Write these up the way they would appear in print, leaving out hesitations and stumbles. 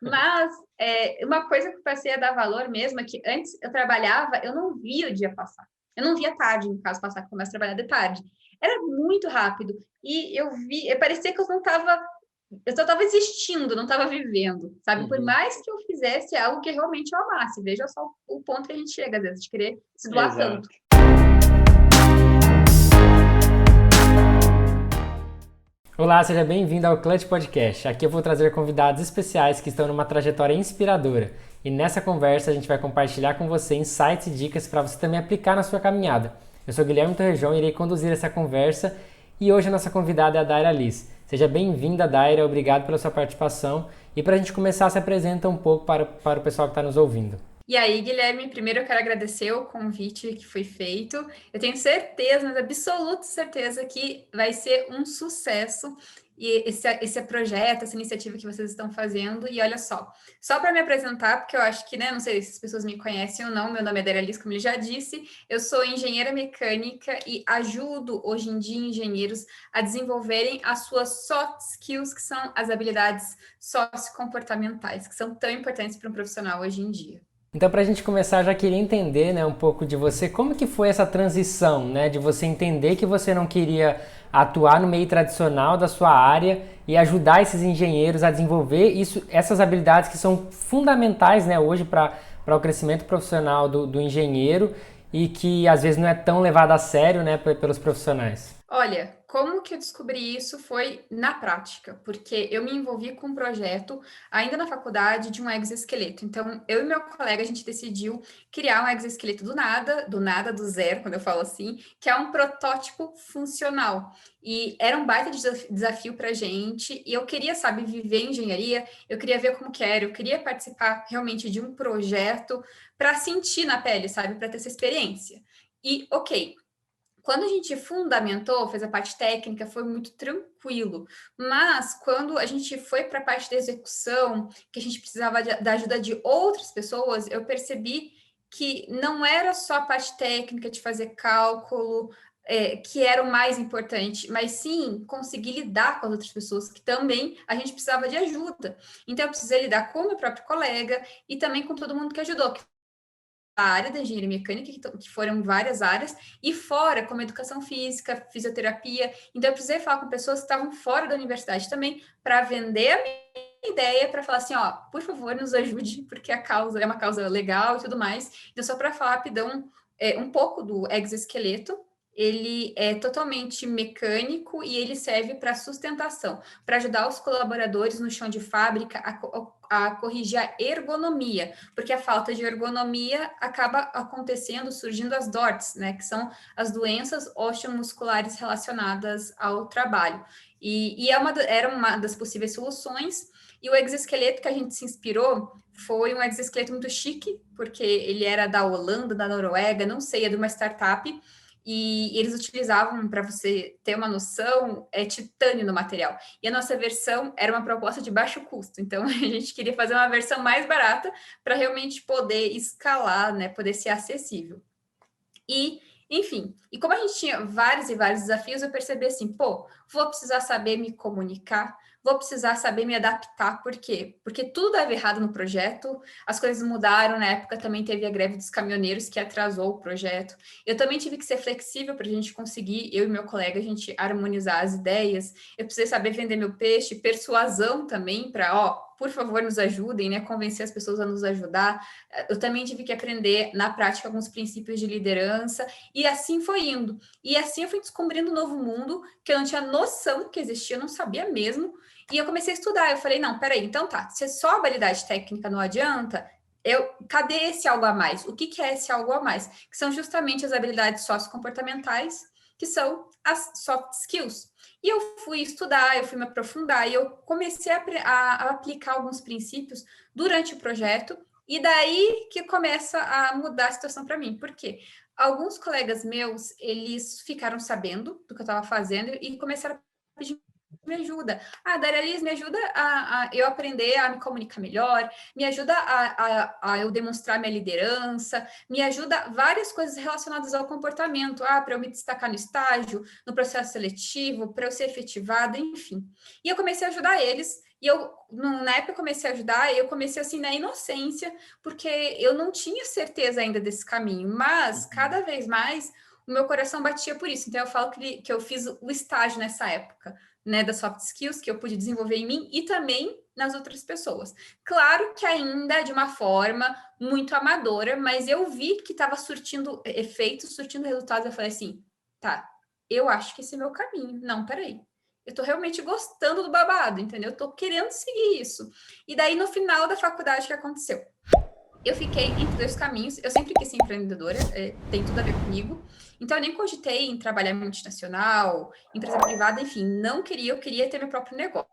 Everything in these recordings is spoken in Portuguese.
Mas uma coisa que eu passei a dar valor mesmo é que antes eu trabalhava, eu não via o dia passar. Eu não via a tarde, no caso, passar, que eu começo a trabalhar de tarde. Era muito rápido. E parecia que eu só estava existindo, não estava vivendo, sabe? Por Uhum, mais que eu fizesse algo que realmente eu amasse. Veja só o ponto que a gente chega, às vezes, de querer se doar tanto. exato. Olá, seja bem-vindo ao Clutch Podcast. Aqui eu vou trazer convidados especiais que estão numa trajetória inspiradora. E nessa conversa a gente vai compartilhar com você insights e dicas para você também aplicar na sua caminhada. Eu sou Guilherme Torrejão e irei conduzir essa conversa e hoje a nossa convidada é a Daira Liz. Seja bem-vinda, Daira, obrigado pela sua participação. E para a gente começar, se apresenta um pouco para o pessoal que está nos ouvindo. E aí, Guilherme, primeiro eu quero agradecer o convite que foi feito. Eu tenho certeza, mas absoluta certeza que vai ser um sucesso e esse projeto, essa iniciativa que vocês estão fazendo. E olha só para me apresentar, porque eu acho que, né, não sei se as pessoas me conhecem ou não, meu nome é Daira Liz, como ele já disse, eu sou engenheira mecânica e ajudo hoje em dia engenheiros a desenvolverem as suas soft skills, que são as habilidades sociocomportamentais, que são tão importantes para um profissional hoje em dia. Então, para a gente começar, eu já queria entender, né, um pouco de você, como que foi essa transição, né, de você entender que você não queria atuar no meio tradicional da sua área e ajudar esses engenheiros a desenvolver essas habilidades que são fundamentais, né, hoje para o crescimento profissional do engenheiro e que às vezes não é tão levado a sério, né, pelos profissionais. Olha, como que eu descobri isso foi na prática, porque eu me envolvi com um projeto ainda na faculdade de um exoesqueleto. Então, eu e meu colega, a gente decidiu criar um exoesqueleto do nada, do zero, quando eu falo assim, que é um protótipo funcional. E era um baita desafio para a gente, e eu queria, sabe, viver engenharia, eu queria ver como que era, eu queria participar realmente de um projeto para sentir na pele, sabe, para ter essa experiência. E, ok, quando a gente fundamentou, fez a parte técnica, foi muito tranquilo. Mas quando a gente foi para a parte da execução, que a gente precisava da ajuda de outras pessoas, eu percebi que não era só a parte técnica de fazer cálculo, que era o mais importante, mas sim conseguir lidar com as outras pessoas, que também a gente precisava de ajuda. Então, eu precisei lidar com o meu próprio colega e também com todo mundo que ajudou, a área da engenharia mecânica, que foram várias áreas, e fora, como educação física, fisioterapia. Então, eu precisei falar com pessoas que estavam fora da universidade também, para vender a minha ideia, para falar assim, ó, por favor, nos ajude, porque a causa é uma causa legal e tudo mais. Então, só para falar rapidão, um pouco do exoesqueleto, ele é totalmente mecânico e ele serve para sustentação, para ajudar os colaboradores no chão de fábrica a corrigir a ergonomia, porque a falta de ergonomia acaba acontecendo, surgindo as DORTs, né, que são as doenças osteomusculares relacionadas ao trabalho. Era uma das possíveis soluções, e o exoesqueleto que a gente se inspirou foi um exoesqueleto muito chique, porque ele era da Holanda, da Noruega, não sei, é de uma startup, e eles utilizavam, para você ter uma noção, titânio no material. E a nossa versão era uma proposta de baixo custo, então a gente queria fazer uma versão mais barata para realmente poder escalar, né, poder ser acessível. E, enfim, e como a gente tinha vários e vários desafios, eu percebi assim, pô, vou precisar saber me comunicar, vou precisar saber me adaptar. Por quê? Porque tudo dava errado no projeto, as coisas mudaram, na época também teve a greve dos caminhoneiros que atrasou o projeto. Eu também tive que ser flexível para a gente conseguir, eu e meu colega, a gente harmonizar as ideias. Eu precisei saber vender meu peixe, persuasão também para, ó, por favor, nos ajudem, né? Convencer as pessoas a nos ajudar. Eu também tive que aprender na prática alguns princípios de liderança, e assim foi indo. E assim eu fui descobrindo um novo mundo que eu não tinha noção que existia, eu não sabia mesmo. E eu comecei a estudar. Eu falei, não, peraí, então tá, se só habilidade técnica não adianta, cadê esse algo a mais? O que é esse algo a mais? Que são justamente as habilidades sociocomportamentais, que são as soft skills. E eu fui estudar, eu fui me aprofundar, e eu comecei a aplicar alguns princípios durante o projeto, e daí que começa a mudar a situação para mim. Por quê? Alguns colegas meus, eles ficaram sabendo do que eu estava fazendo e começaram a pedir me ajuda. Ah, Daria Liz, me ajuda a eu aprender a me comunicar melhor, me ajuda a eu demonstrar minha liderança, me ajuda várias coisas relacionadas ao comportamento. Ah, para eu me destacar no estágio, no processo seletivo, para eu ser efetivada, enfim. E eu comecei a ajudar eles, E eu, na época, eu comecei a ajudar, eu comecei assim na inocência, porque eu não tinha certeza ainda desse caminho, mas cada vez mais o meu coração batia por isso. Então, eu falo que eu fiz o estágio nessa época, né, das soft skills, que eu pude desenvolver em mim e também nas outras pessoas. Claro que ainda de uma forma muito amadora, mas eu vi que estava surtindo efeitos, surtindo resultados. Eu falei assim, tá, eu acho que esse é meu caminho. Não, peraí. Eu tô realmente gostando do babado, entendeu? Eu tô querendo seguir isso. E daí, no final da faculdade, o que aconteceu? Eu fiquei entre dois caminhos. Eu sempre quis ser empreendedora, tem tudo a ver comigo. Então, eu nem cogitei em trabalhar em multinacional, empresa privada, enfim, não queria, eu queria ter meu próprio negócio.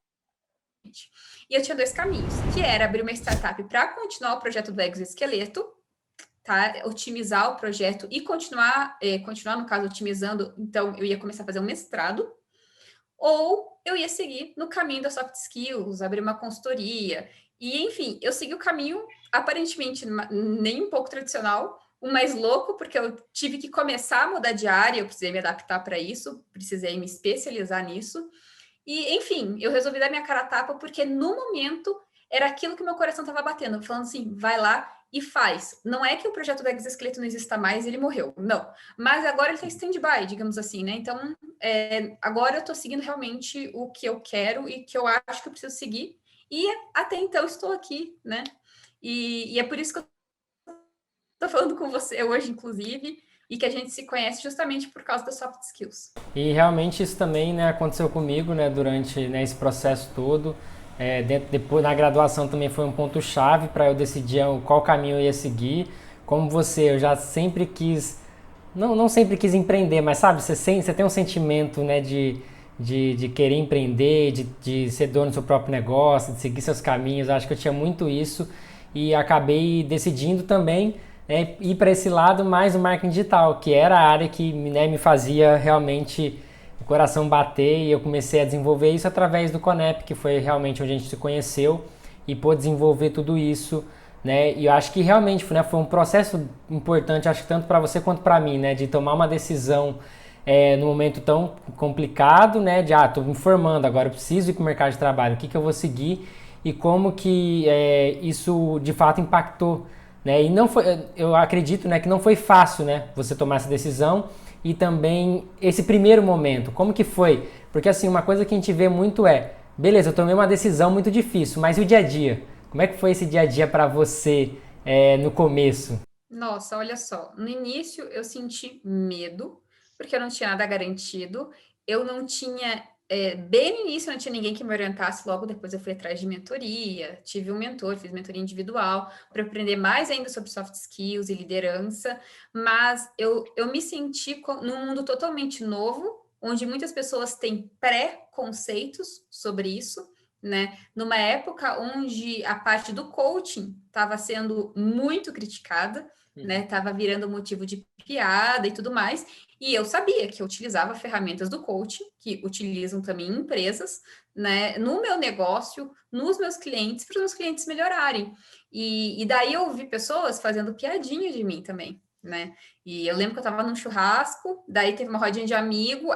E eu tinha dois caminhos, que era abrir uma startup para continuar o projeto do exoesqueleto, tá? Otimizar o projeto e continuar, no caso, otimizando. Então, eu ia começar a fazer um mestrado, ou eu ia seguir no caminho das soft skills, abrir uma consultoria. E, enfim, eu segui o caminho aparentemente nem um pouco tradicional, o mais louco, porque eu tive que começar a mudar de área, eu precisei me adaptar para isso, precisei me especializar nisso. E, enfim, eu resolvi dar minha cara a tapa, porque no momento era aquilo que meu coração estava batendo, falando assim, vai lá e faz. Não é que o projeto do exoesqueleto não exista mais, ele morreu, não. Mas agora ele está em stand-by, digamos assim, né? Então, agora eu estou seguindo realmente o que eu quero e que eu acho que eu preciso seguir. E até então estou aqui, né? E é por isso que eu estou falando com você hoje, inclusive, e que a gente se conhece justamente por causa das soft skills. E realmente isso também, né, aconteceu comigo, né, durante, né, esse processo todo. Depois na graduação também foi um ponto chave para eu decidir qual caminho eu ia seguir. Como você, eu já sempre quis, não sempre quis empreender, mas sabe, você tem um sentimento, né, de querer empreender, de ser dono do seu próprio negócio, de seguir seus caminhos. Acho que eu tinha muito isso e acabei decidindo também ir para esse lado mais do marketing digital, que era a área que, né, me fazia realmente o coração bater, e eu comecei a desenvolver isso através do Conep, que foi realmente onde a gente se conheceu e pôde desenvolver tudo isso, né? E eu acho que realmente, né, foi um processo importante, acho que tanto para você quanto para mim, né, de tomar uma decisão no momento tão complicado, né, de tô me formando, agora eu preciso ir para o mercado de trabalho, o que eu vou seguir e como que isso de fato impactou, né? E não foi, eu acredito, né, que não foi fácil, né, você tomar essa decisão. E também esse primeiro momento, como que foi? Porque assim, uma coisa que a gente vê muito beleza, eu tomei uma decisão muito difícil, mas e o dia a dia? Como é que foi esse dia a dia para você no começo? Nossa, olha só. No início eu senti medo, porque eu não tinha nada garantido. Eu não tinha, bem no início, não tinha ninguém que me orientasse. Logo depois eu fui atrás de mentoria, tive um mentor, fiz mentoria individual para aprender mais ainda sobre soft skills e liderança. Mas eu me senti num mundo totalmente novo, onde muitas pessoas têm pré-conceitos sobre isso, né? Numa época onde a parte do coaching estava sendo muito criticada, né? Tava virando motivo de piada e tudo mais. E eu sabia que eu utilizava ferramentas do coaching, que utilizam também empresas, né? No meu negócio, nos meus clientes, para os meus clientes melhorarem. E daí eu ouvi pessoas fazendo piadinha de mim também, né? E eu lembro que eu estava num churrasco, daí teve uma rodinha de amigo,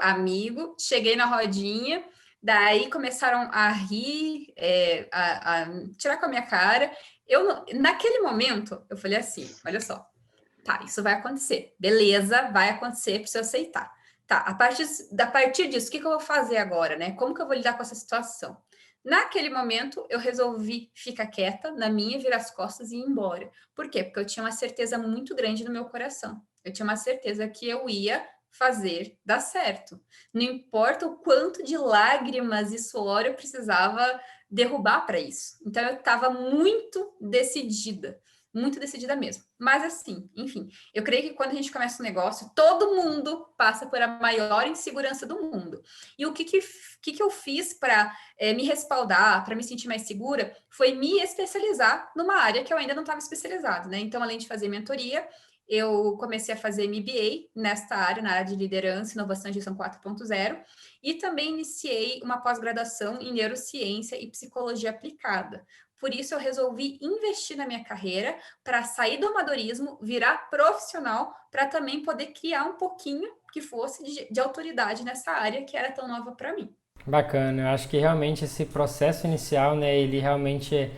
cheguei na rodinha, daí começaram a rir, a tirar com a minha cara. Naquele momento, eu falei assim: olha só, tá, isso vai acontecer. Beleza, vai acontecer, preciso aceitar. Tá, a partir disso, o que eu vou fazer agora, né? Como que eu vou lidar com essa situação? Naquele momento, eu resolvi ficar quieta, na minha, virar as costas e ir embora. Por quê? Porque eu tinha uma certeza muito grande no meu coração. Eu tinha uma certeza que eu ia fazer dar certo. Não importa o quanto de lágrimas e suor eu precisava derrubar para isso. Então, eu estava muito decidida mesmo. Mas assim, enfim, eu creio que quando a gente começa um negócio, todo mundo passa por a maior insegurança do mundo. E o que eu fiz para me respaldar, para me sentir mais segura, foi me especializar numa área que eu ainda não estava especializada, né? Então, além de fazer mentoria, eu comecei a fazer MBA nesta área, na área de liderança, inovação e gestão 4.0, e também iniciei uma pós-graduação em neurociência e psicologia aplicada. Por isso, eu resolvi investir na minha carreira para sair do amadorismo, virar profissional, para também poder criar um pouquinho que fosse de autoridade nessa área que era tão nova para mim. Bacana, eu acho que realmente esse processo inicial, né, ele realmente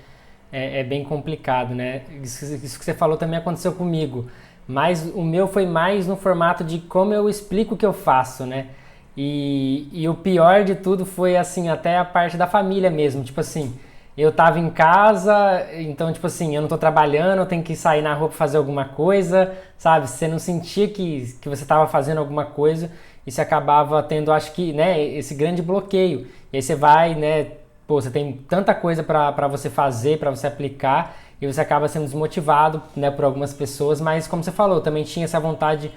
é bem complicado, né? Isso que você falou também aconteceu comigo, mas o meu foi mais no formato de como eu explico o que eu faço, né? E o pior de tudo foi, assim, até a parte da família mesmo, tipo assim, eu tava em casa, então, tipo assim, eu não tô trabalhando, eu tenho que sair na rua pra fazer alguma coisa, sabe? Você não sentia que você tava fazendo alguma coisa, e você acabava tendo, acho que, né, esse grande bloqueio. E aí você vai, né, pô, você tem tanta coisa para você fazer, para você aplicar, e você acaba sendo desmotivado, né, por algumas pessoas, mas como você falou, também tinha essa vontade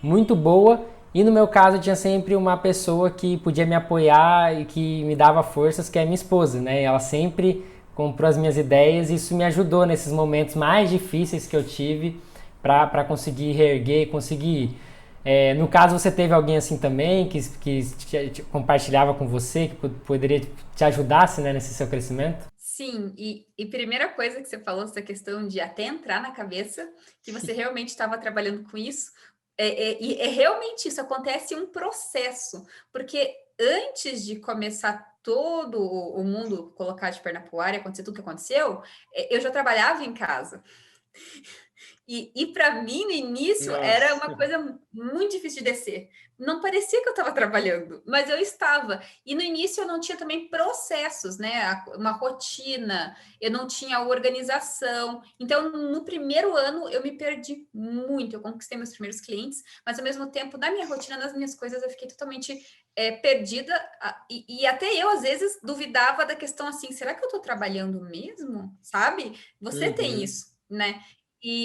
muito boa, e no meu caso tinha sempre uma pessoa que podia me apoiar e que me dava forças, que é minha esposa, né? Ela sempre comprou as minhas ideias e isso me ajudou nesses momentos mais difíceis que eu tive para conseguir reerguer, conseguir ir. No caso, você teve alguém assim também que compartilhava com você, que poderia te ajudasse, né, nesse seu crescimento? Sim, e primeira coisa que você falou, essa questão de até entrar na cabeça que você realmente estava trabalhando com isso, e é realmente isso, acontece um processo, porque antes de começar todo o mundo colocar de perna pro ar e acontecer tudo que aconteceu, eu já trabalhava em casa. E para mim, no início, era uma Nossa. coisa muito difícil de descer. Não parecia que eu estava trabalhando, mas eu estava. E no início eu não tinha também processos, né? Uma rotina, eu não tinha organização. Então, no primeiro ano, eu me perdi muito. Eu conquistei meus primeiros clientes, mas ao mesmo tempo, na minha rotina, nas minhas coisas, eu fiquei totalmente perdida. E até eu, às vezes, duvidava da questão assim: será que eu estou trabalhando mesmo? Sabe? Você tem Uhum. isso, né?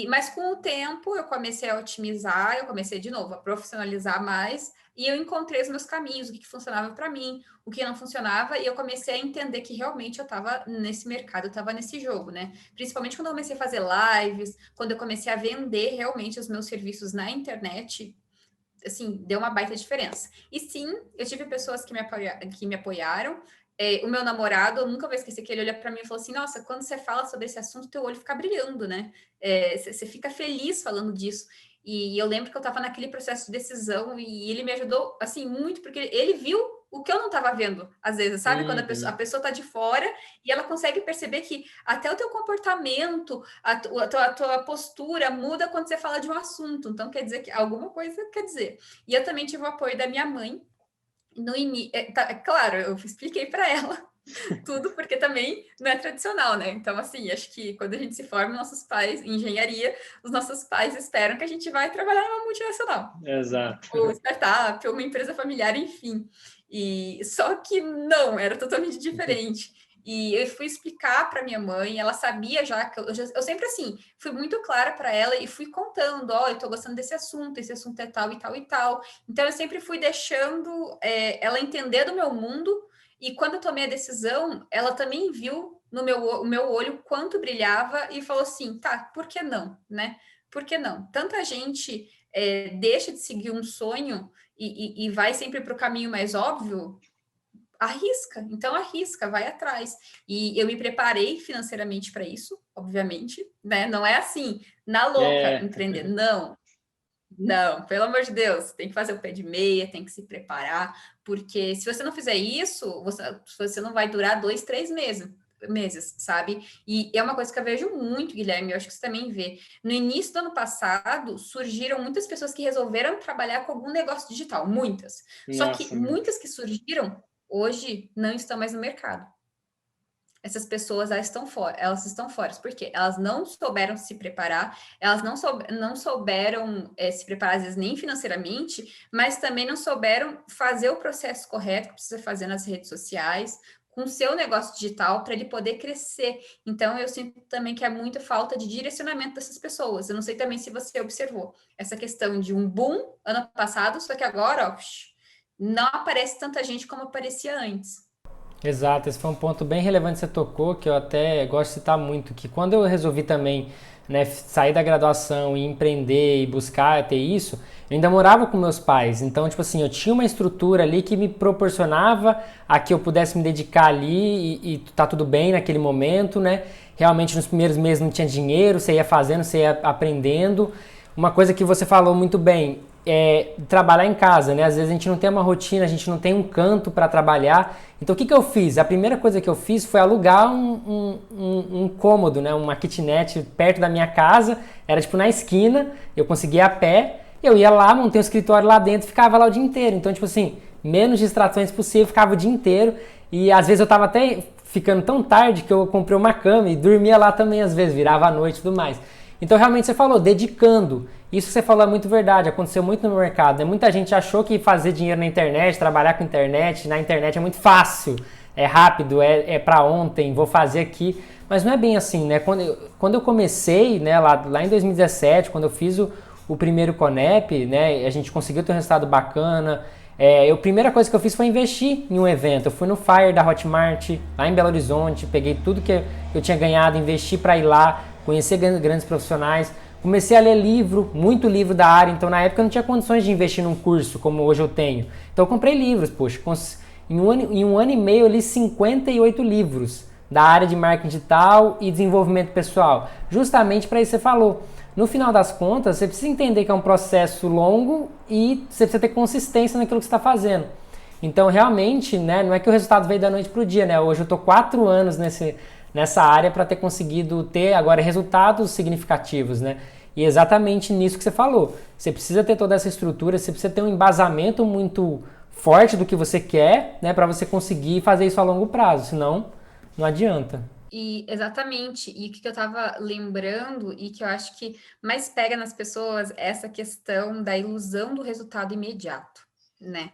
Mas com o tempo eu comecei a otimizar, eu comecei de novo a profissionalizar mais e eu encontrei os meus caminhos, o que funcionava para mim, o que não funcionava, e eu comecei a entender que realmente eu estava nesse mercado, eu estava nesse jogo, né? Principalmente quando eu comecei a fazer lives, quando eu comecei a vender realmente os meus serviços na internet, assim, deu uma baita diferença. E sim, eu tive pessoas que me apoiaram. O meu namorado, eu nunca vou esquecer que ele olha para mim e falou assim: Nossa, quando você fala sobre esse assunto, teu olho fica brilhando, né? Você fica feliz falando disso. E eu lembro que eu estava naquele processo de decisão e ele me ajudou, assim, muito, porque ele viu o que eu não estava vendo, às vezes, sabe? Quando a Uhum. pessoa está de fora e ela consegue perceber que até o teu comportamento, a tua postura muda quando você fala de um assunto. Então, quer dizer que alguma coisa quer dizer. E eu também tive o apoio da minha mãe. No início, claro, eu expliquei para ela tudo, porque também não é tradicional, né? Então, assim, acho que quando a gente se forma, nossos pais, em engenharia, os nossos pais esperam que a gente vai trabalhar numa multinacional, Exato. ou startup, ou uma empresa familiar, enfim. E só que não, era totalmente diferente. E eu fui explicar para minha mãe, ela sabia já que eu sempre assim, fui muito clara para ela e fui contando, ó, eu tô gostando desse assunto, esse assunto é tal e tal e tal. Então eu sempre fui deixando ela entender do meu mundo, e quando eu tomei a decisão, ela também viu no o meu olho quanto brilhava e falou assim, tá, por que não, né? Por que não? Tanta gente deixa de seguir um sonho e vai sempre para o caminho mais óbvio, arrisca. Então, arrisca, vai atrás. E eu me preparei financeiramente para isso, obviamente, né? Não é assim, na louca, É, empreender. Não, não, pelo amor de Deus, tem que fazer o pé de meia, tem que se preparar, porque se você não fizer isso, você não vai durar 2, 3 meses, sabe? E é uma coisa que eu vejo muito, Guilherme, eu acho que você também vê. No início do ano passado, surgiram muitas pessoas que resolveram trabalhar com algum negócio digital, muitas. Só que nossa, muitas que surgiram hoje não estão mais no mercado. Essas pessoas elas estão fora, porque elas não souberam se preparar, elas não souberam se preparar, às vezes, nem financeiramente, mas também não souberam fazer o processo correto que precisa fazer nas redes sociais, com o seu negócio digital, para ele poder crescer. Então, eu sinto também que é muita falta de direcionamento dessas pessoas. Eu não sei também se você observou essa questão de um boom ano passado, só que agora, ó, não aparece tanta gente como aparecia antes. exato, esse foi um ponto bem relevante que você tocou, que eu até gosto de citar muito, que quando eu resolvi também, né, sair da graduação e empreender e buscar ter isso, eu ainda morava com meus pais, então, tipo assim, eu tinha uma estrutura ali que me proporcionava a que eu pudesse me dedicar ali e tá tudo bem naquele momento, né, realmente nos primeiros meses não tinha dinheiro, você ia fazendo, você ia aprendendo, uma coisa que você falou muito bem, trabalhar em casa, né? Às vezes a gente não tem uma rotina, a gente não tem um canto para trabalhar. Então o que eu fiz? A primeira coisa que eu fiz foi alugar um cômodo, né? Uma kitnet perto da minha casa, era tipo na esquina, eu conseguia ir a pé, eu ia lá, montei um escritório lá dentro e ficava lá o dia inteiro. Então, tipo assim, menos distrações possível, ficava o dia inteiro. E às vezes eu tava até ficando tão tarde que eu comprei uma cama e dormia lá também, às vezes, virava à noite e tudo mais. Então, realmente, você falou, dedicando. Isso que você falou é muito verdade, aconteceu muito no mercado, né? Muita gente achou que fazer dinheiro na internet, trabalhar com internet, na internet é muito fácil, é rápido, é para ontem, vou fazer aqui. Mas não é bem assim, né? Quando eu comecei, né, lá em 2017, quando eu fiz o primeiro Conep, né, a gente conseguiu ter um resultado bacana. A primeira coisa que eu fiz foi investir em um evento. Eu fui no Fire da Hotmart, lá em Belo Horizonte, peguei tudo que eu tinha ganhado, investi para ir lá, conhecer grandes profissionais. Comecei a ler livro, muito livro da área, então na época eu não tinha condições de investir num curso como hoje eu tenho. Então eu comprei livros, poxa, em um ano e meio eu li 58 livros da área de marketing digital e desenvolvimento pessoal. Justamente para isso que você falou. No final das contas, você precisa entender que é um processo longo e você precisa ter consistência naquilo que você está fazendo. Então, realmente, né, não é que o resultado veio da noite para o dia, né? Hoje eu estou 4 anos nessa área para ter conseguido ter agora resultados significativos, né? E exatamente nisso que você falou. Você precisa ter toda essa estrutura, você precisa ter um embasamento muito forte do que você quer, né, para você conseguir fazer isso a longo prazo, senão não adianta. E exatamente, e o que eu estava lembrando e que eu acho que mais pega nas pessoas é essa questão da ilusão do resultado imediato, né?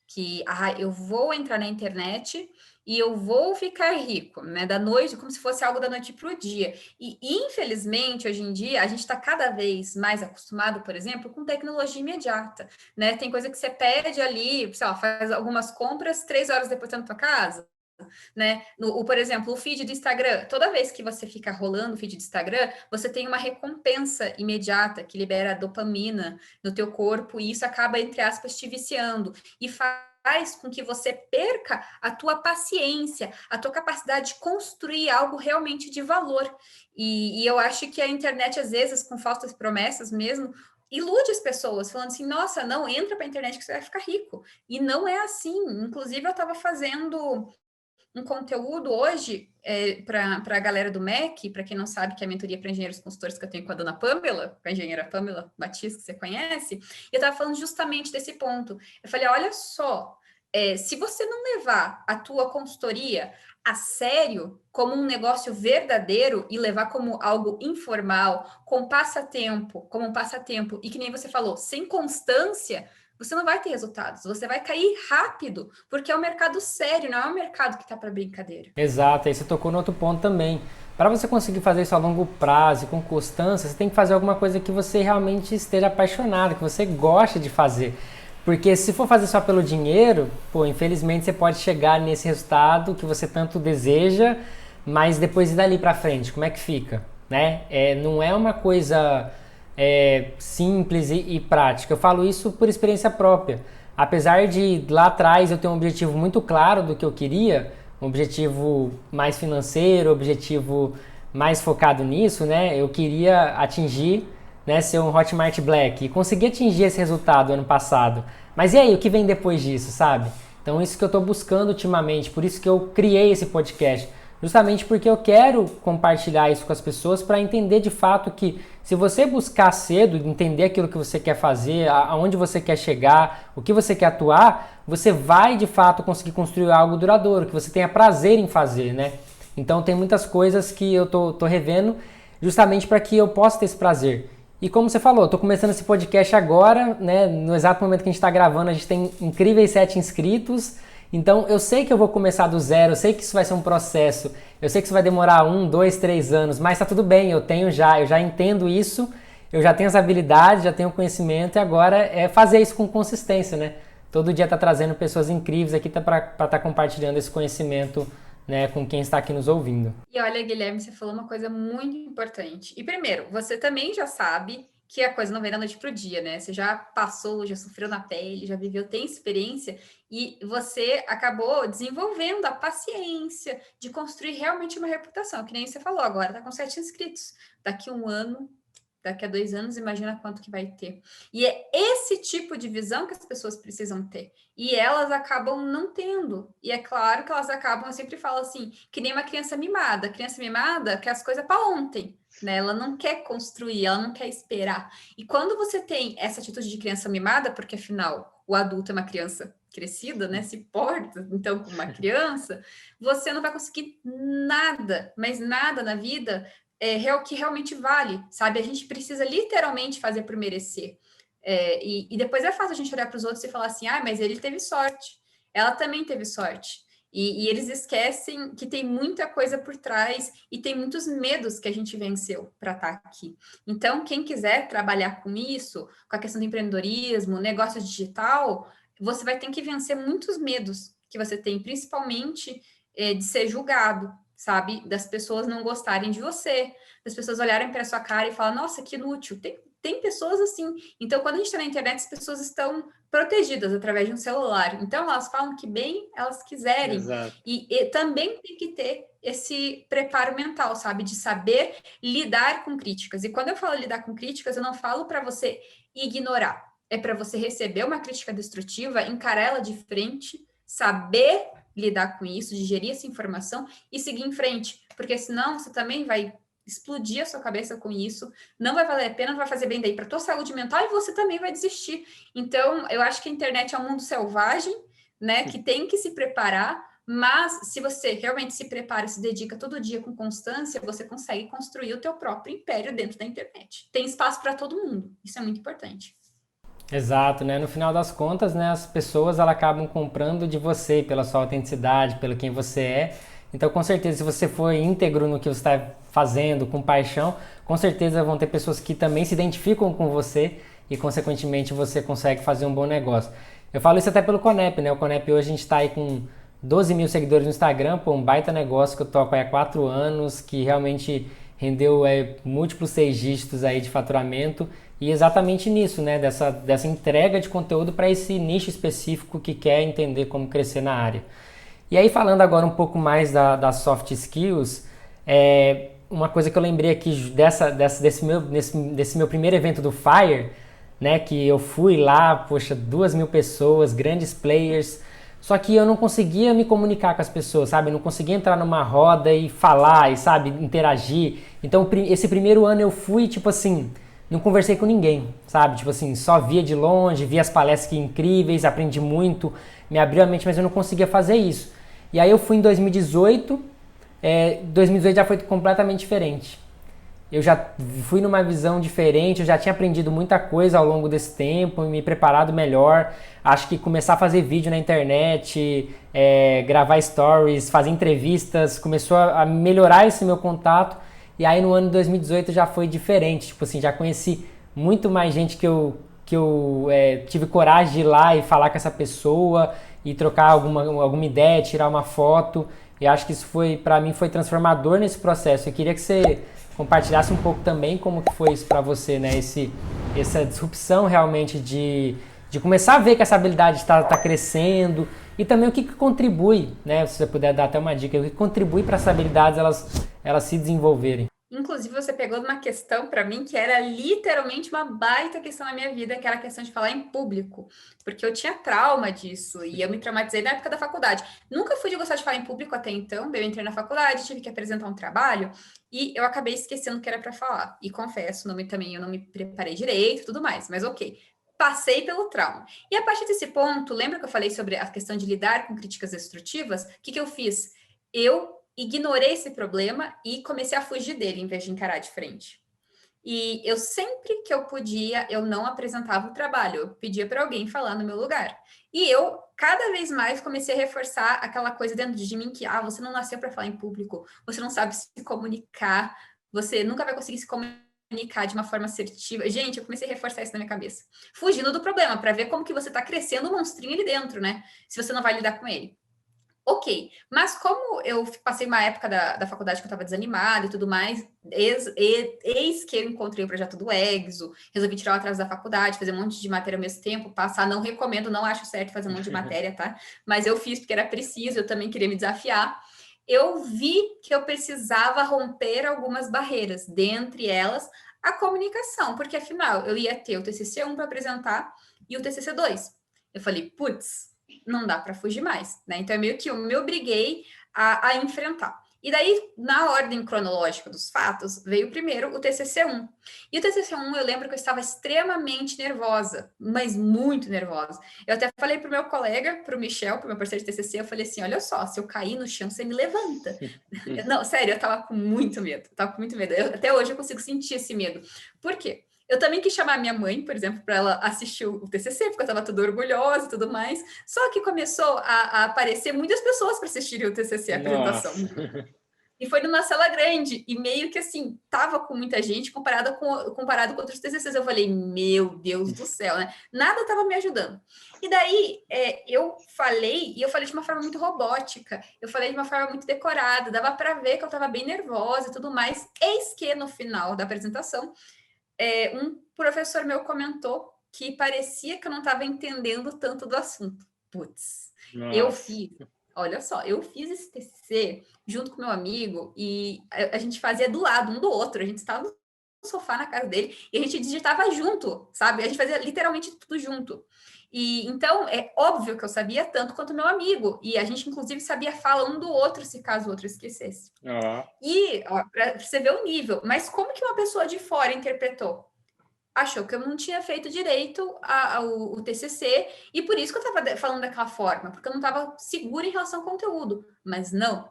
Que eu vou entrar na internet e eu vou ficar rico, né? Da noite, como se fosse algo da noite para o dia. E infelizmente, hoje em dia, a gente está cada vez mais acostumado, por exemplo, com tecnologia imediata, né? Tem coisa que você pede ali, sei lá, faz algumas compras, 3 horas depois está na tua casa, né? Por exemplo, o feed do Instagram, toda vez que você fica rolando o feed do Instagram, você tem uma recompensa imediata que libera dopamina no teu corpo e isso acaba, entre aspas, te viciando e faz com que você perca a tua paciência, a tua capacidade de construir algo realmente de valor. E eu acho que a internet, às vezes, com falsas promessas mesmo, ilude as pessoas, falando assim, nossa, não, entra para a internet que você vai ficar rico. E não é assim. Inclusive, eu estava fazendo um conteúdo hoje para a galera do MEC, para quem não sabe, que é a mentoria para engenheiros consultores que eu tenho com a dona Pamela, com a engenheira Pamela Batista, que você conhece, e eu estava falando justamente desse ponto. Eu falei, olha só, se você não levar a tua consultoria a sério, como um negócio verdadeiro e levar como algo informal, como um passatempo, e que nem você falou, sem constância, você não vai ter resultados, você vai cair rápido, porque é um mercado sério, não é um mercado que está para brincadeira. Exato, aí você tocou no outro ponto também. Para você conseguir fazer isso a longo prazo e com constância, você tem que fazer alguma coisa que você realmente esteja apaixonado, que você goste de fazer. Porque se for fazer só pelo dinheiro, pô, infelizmente você pode chegar nesse resultado que você tanto deseja, mas depois e dali para frente, como é que fica? Né? Não é uma coisa simples e prática. Eu falo isso por experiência própria. Apesar de lá atrás eu ter um objetivo muito claro do que eu queria, um objetivo mais financeiro, um objetivo mais focado nisso, né? Eu queria atingir, né, ser um Hotmart Black e consegui atingir esse resultado ano passado. Mas e aí, o que vem depois disso, sabe? Então isso que eu estou buscando ultimamente, por isso que eu criei esse podcast. Justamente porque eu quero compartilhar isso com as pessoas para entender de fato que se você buscar cedo, entender aquilo que você quer fazer, aonde você quer chegar, o que você quer atuar, você vai de fato conseguir construir algo duradouro, que você tenha prazer em fazer, né? Então tem muitas coisas que eu tô revendo justamente para que eu possa ter esse prazer. E como você falou, eu tô começando esse podcast agora, né? No exato momento que a gente está gravando, a gente tem incríveis 7 inscritos. Então eu sei que eu vou começar do zero, eu sei que isso vai ser um processo, eu sei que isso vai demorar 1, 2, 3 anos, mas tá tudo bem, eu já entendo isso, eu já tenho as habilidades, já tenho o conhecimento e agora é fazer isso com consistência, né? Todo dia tá trazendo pessoas incríveis aqui para estar compartilhando esse conhecimento, né, com quem está aqui nos ouvindo. E olha, Guilherme, você falou uma coisa muito importante. E primeiro, você também já sabe que a coisa não vem da noite para o dia, né? Você já passou, já sofreu na pele, já viveu, tem experiência e você acabou desenvolvendo a paciência de construir realmente uma reputação, que nem você falou agora, tá com 7 inscritos. Daqui um ano daqui a 2 anos, imagina quanto que vai ter. E é esse tipo de visão que as pessoas precisam ter. E elas acabam não tendo. E é claro que elas acabam, eu sempre falo assim, que nem uma criança mimada. A criança mimada quer as coisas para ontem, né? Ela não quer construir, ela não quer esperar. E quando você tem essa atitude de criança mimada, porque afinal o adulto é uma criança crescida, né? Se porta, então, como uma criança, você não vai conseguir nada, mas nada na vida que realmente vale, sabe? A gente precisa literalmente fazer por merecer. E depois é fácil a gente olhar para os outros e falar assim, mas ele teve sorte, ela também teve sorte. E eles esquecem que tem muita coisa por trás e tem muitos medos que a gente venceu para estar aqui. Então, quem quiser trabalhar com isso, com a questão do empreendedorismo, negócio digital, você vai ter que vencer muitos medos que você tem, principalmente de ser julgado, sabe? Das pessoas não gostarem de você, das pessoas olharem para a sua cara e falar, nossa, que inútil. Tem pessoas assim. Então, quando a gente está na internet, as pessoas estão protegidas através de um celular. Então, elas falam que bem elas quiserem. E também tem que ter esse preparo mental, sabe? De saber lidar com críticas. E quando eu falo lidar com críticas, eu não falo para você ignorar. É para você receber uma crítica destrutiva, encarar ela de frente, saber lidar com isso, digerir essa informação e seguir em frente. Porque senão você também vai explodir a sua cabeça com isso, não vai valer a pena, não vai fazer bem daí para tua saúde mental e você também vai desistir. Então, eu acho que a internet é um mundo selvagem, né, que tem que se preparar, mas se você realmente se prepara, se dedica todo dia com constância, você consegue construir o teu próprio império dentro da internet. Tem espaço para todo mundo, isso é muito importante. Exato, né? No final das contas, né, as pessoas elas acabam comprando de você pela sua autenticidade, pelo quem você é. Então, com certeza, se você for íntegro no que você está fazendo, com paixão, com certeza vão ter pessoas que também se identificam com você e, consequentemente, você consegue fazer um bom negócio. Eu falo isso até pelo Conep, né? O Conep hoje a gente está aí com 12 mil seguidores no Instagram, pô, um baita negócio que eu toco aí há 4 anos, que realmente rendeu múltiplos 6 dígitos aí de faturamento. E exatamente nisso, né? Dessa entrega de conteúdo para esse nicho específico que quer entender como crescer na área. E aí, falando agora um pouco mais das soft skills, uma coisa que eu lembrei aqui desse meu primeiro evento do Fire, né? Que eu fui lá, poxa, 2 mil pessoas, grandes players, só que eu não conseguia me comunicar com as pessoas, sabe? Eu não conseguia entrar numa roda e falar, e, sabe, interagir. Então, esse primeiro ano eu fui, tipo assim, não conversei com ninguém, sabe? Tipo assim, só via de longe, via as palestras incríveis, aprendi muito, me abriu a mente, mas eu não conseguia fazer isso. E aí eu fui em 2018, 2018 já foi completamente diferente. Eu já fui numa visão diferente, eu já tinha aprendido muita coisa ao longo desse tempo, me preparado melhor. Acho que começar a fazer vídeo na internet, gravar stories, fazer entrevistas, começou a melhorar esse meu contato. E aí no ano de 2018 já foi diferente, tipo assim, já conheci muito mais gente que eu tive coragem de ir lá e falar com essa pessoa e trocar alguma ideia, tirar uma foto. E acho que isso para mim foi transformador nesse processo. Eu queria que você compartilhasse um pouco também como que foi isso para você, né? Essa disrupção realmente de começar a ver que essa habilidade está crescendo e também o que contribui, né? Se você puder dar até uma dica, o que contribui para essas habilidades elas se desenvolverem. Inclusive, você pegou uma questão para mim que era literalmente uma baita questão na minha vida, que era a questão de falar em público, porque eu tinha trauma disso e eu me traumatizei na época da faculdade. Nunca fui de gostar de falar em público até então, daí eu entrei na faculdade, tive que apresentar um trabalho e eu acabei esquecendo o que era para falar. E confesso, eu não me preparei direito e tudo mais, mas ok. Passei pelo trauma. E a partir desse ponto, lembra que eu falei sobre a questão de lidar com críticas destrutivas? O que eu fiz? Eu ignorei esse problema e comecei a fugir dele em vez de encarar de frente. E eu sempre que eu podia, eu não apresentava o trabalho, eu pedia para alguém falar no meu lugar. E eu cada vez mais comecei a reforçar aquela coisa dentro de mim que você não nasceu para falar em público, você não sabe se comunicar, você nunca vai conseguir se comunicar de uma forma assertiva. Gente, eu comecei a reforçar isso na minha cabeça, fugindo do problema, para ver como que você está crescendo um monstrinho ali dentro, né? Se você não vai lidar com ele. Ok, mas como eu passei uma época da faculdade que eu estava desanimada e tudo mais, eis que eu encontrei o projeto do Exo, resolvi tirar o atraso da faculdade, fazer um monte de matéria ao mesmo tempo, passar, não recomendo, não acho certo fazer um monte de matéria, tá? Mas eu fiz porque era preciso, eu também queria me desafiar. Eu vi que eu precisava romper algumas barreiras, dentre elas a comunicação, porque afinal eu ia ter o TCC 1 para apresentar e o TCC 2. Eu falei, putz, não dá para fugir mais, né? Então, meio que eu me obriguei a enfrentar. E daí, na ordem cronológica dos fatos, veio primeiro o TCC 1. E o TCC 1, eu lembro que eu estava extremamente nervosa, mas muito nervosa. Eu até falei para o meu colega, para o Michel, para o meu parceiro de TCC, eu falei assim, olha só, se eu cair no chão, você me levanta. Não, sério, eu estava com muito medo, até hoje eu consigo sentir esse medo. Por quê? Eu também quis chamar minha mãe, por exemplo, para ela assistir o TCC, porque eu estava toda orgulhosa e tudo mais. Só que começou a aparecer muitas pessoas para assistirem o TCC, a apresentação. E foi numa sala grande, e meio que assim, tava com muita gente comparado com outros TCCs. Eu falei, meu Deus do céu, né? Nada tava me ajudando. E daí, eu falei de uma forma muito robótica, eu falei de uma forma muito decorada, dava para ver que eu tava bem nervosa e tudo mais. Eis que no final da apresentação, um professor meu comentou que parecia que eu não estava entendendo tanto do assunto. Putz, olha só, eu fiz esse TCC junto com meu amigo e a gente fazia do lado um do outro, a gente estava no sofá na casa dele e a gente digitava junto, sabe? A gente fazia literalmente tudo junto. E então é óbvio que eu sabia tanto quanto meu amigo, e a gente inclusive sabia falar um do outro se caso o outro esquecesse. E para você ver o nível, mas como que uma pessoa de fora interpretou? Achou que eu não tinha feito direito o TCC, e por isso que eu estava falando daquela forma, porque eu não estava segura em relação ao conteúdo. Mas não,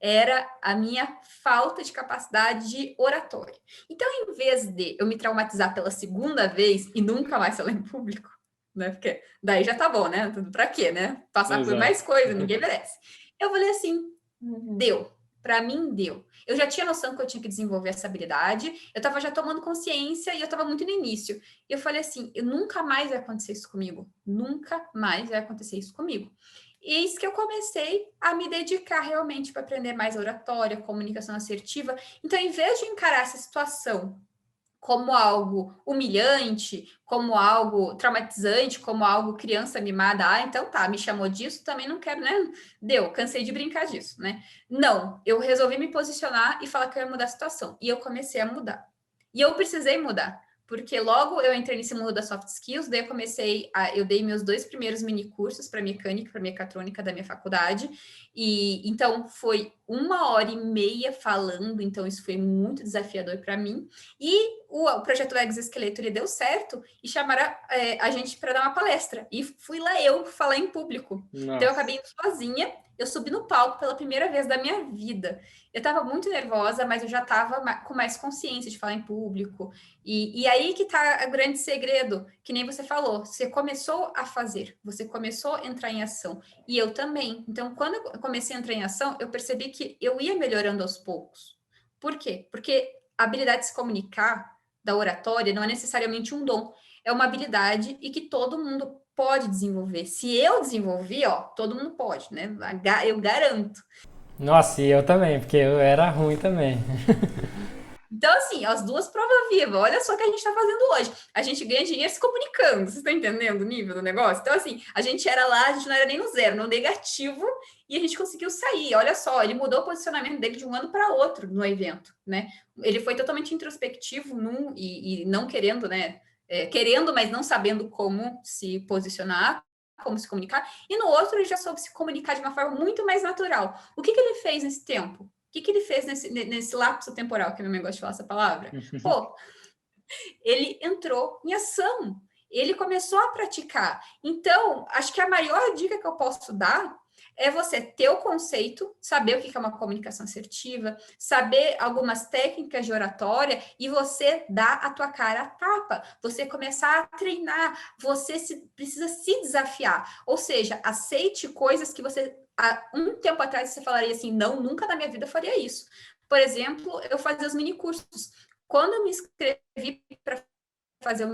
era a minha falta de capacidade de oratória. Então, em vez de eu me traumatizar pela segunda vez e nunca mais falar em público, né? Porque daí já tá bom, né? Pra quê, né? Passar por mais coisa, ninguém merece. Eu falei assim, deu. Para mim, deu. Eu já tinha noção que eu tinha que desenvolver essa habilidade, eu estava já tomando consciência e eu estava muito no início. E eu falei assim, nunca mais vai acontecer isso comigo. Nunca mais vai acontecer isso comigo. E eis que eu comecei a me dedicar realmente para aprender mais oratória, comunicação assertiva. Então, em vez de encarar essa situação como algo humilhante, como algo traumatizante, como algo criança mimada, então tá, me chamou disso, também não quero, né? Deu, cansei de brincar disso, né? Não, eu resolvi me posicionar e falar que eu ia mudar a situação. E eu comecei a mudar. E eu precisei mudar, porque logo eu entrei nesse mundo das soft skills, daí eu dei meus 2 primeiros mini cursos para mecânica, para mecatrônica da minha faculdade, e então foi 1h30 falando, então isso foi muito desafiador para mim. E o projeto Exoesqueleto ele deu certo e chamaram a gente para dar uma palestra. E fui lá eu falar em público. Nossa. Então eu acabei indo sozinha, eu subi no palco pela primeira vez da minha vida. Eu estava muito nervosa, mas eu já estava com mais consciência de falar em público. E aí que está o grande segredo, que nem você falou. Você começou a fazer, você começou a entrar em ação. E eu também. Então, quando eu comecei a entrar em ação, eu percebi que eu ia melhorando aos poucos. Por quê? Porque a habilidade de se comunicar, da oratória, não é necessariamente um dom. É uma habilidade e que todo mundo pode desenvolver. Se eu desenvolvi, todo mundo pode, né? Eu garanto. Nossa, e eu também, porque eu era ruim também. Então, assim, as duas provas vivas. Olha só o que a gente está fazendo hoje. A gente ganha dinheiro se comunicando. Você está entendendo o nível do negócio? Então, assim, a gente era lá, a gente não era nem no zero, no negativo, e a gente conseguiu sair. Olha só, ele mudou o posicionamento dele de um ano para outro no evento, né? Ele foi totalmente introspectivo e não querendo, né? Querendo, mas não sabendo como se posicionar, como se comunicar. E no outro, ele já soube se comunicar de uma forma muito mais natural. O que ele fez nesse tempo? O que ele fez nesse lapso temporal, que eu não gosto de falar essa palavra? Pô, ele entrou em ação, ele começou a praticar. Então, acho que a maior dica que eu posso dar é você ter o conceito, saber o que é uma comunicação assertiva, saber algumas técnicas de oratória e você dar a tua cara a tapa, você começar a treinar, você precisa se desafiar, ou seja, aceite coisas que você há um tempo atrás você falaria assim, não, nunca na minha vida faria isso. Por exemplo, eu fazia os mini cursos. Quando eu me inscrevi para fazer um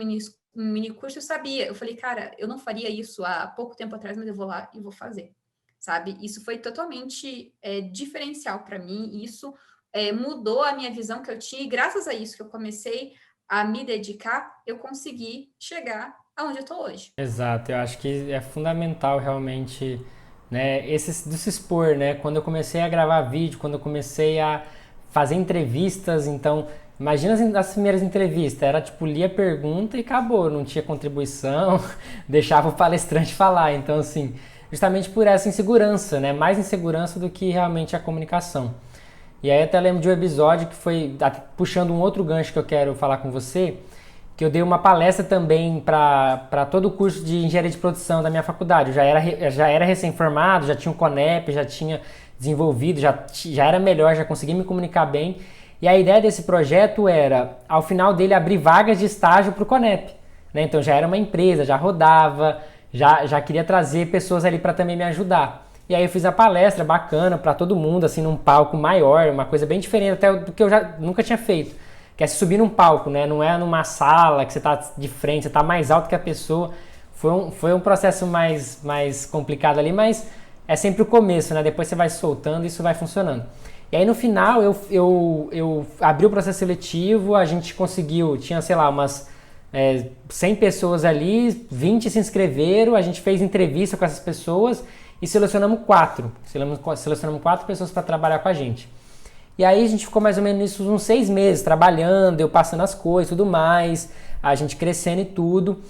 mini curso, eu sabia, eu falei, cara, eu não faria isso há pouco tempo atrás, mas eu vou lá e vou fazer, sabe? Isso foi totalmente diferencial para mim, e isso mudou a minha visão que eu tinha, e graças a isso que eu comecei a me dedicar, eu consegui chegar aonde eu estou hoje. Exato, eu acho que é fundamental realmente, né, de se expor, né? Quando eu comecei a gravar vídeo, quando eu comecei a fazer entrevistas, então Imagina as primeiras entrevistas, era tipo, lia a pergunta e acabou, não tinha contribuição, deixava o palestrante falar. Então, assim, justamente por essa insegurança, né? Mais insegurança do que realmente a comunicação. E aí até lembro de um episódio que foi, puxando um outro gancho que eu quero falar com você, que eu dei uma palestra também para todo o curso de engenharia de produção da minha faculdade. Eu já era recém-formado, já tinha um Conep, já tinha desenvolvido, já era melhor, já conseguia me comunicar bem. E a ideia desse projeto era, ao final dele, abrir vagas de estágio para o Conep. Né? Então já era uma empresa, já rodava, já queria trazer pessoas ali para também me ajudar. E aí eu fiz a palestra bacana para todo mundo, assim, num palco maior, uma coisa bem diferente até do que eu já nunca tinha feito. Que é subir num palco, né? Não é numa sala que você tá de frente, você tá mais alto que a pessoa. Foi um processo mais complicado ali, mas é sempre o começo, né? Depois você vai soltando e isso vai funcionando. E aí no final eu abri o processo seletivo, a gente conseguiu, tinha, sei lá, umas 100 pessoas ali, 20 se inscreveram, a gente fez entrevista com essas pessoas e selecionamos 4. Selecionamos 4 pessoas para trabalhar com a gente. E aí a gente ficou mais ou menos nisso uns 6 meses, trabalhando, eu passando as coisas e tudo mais, a gente crescendo e tudo.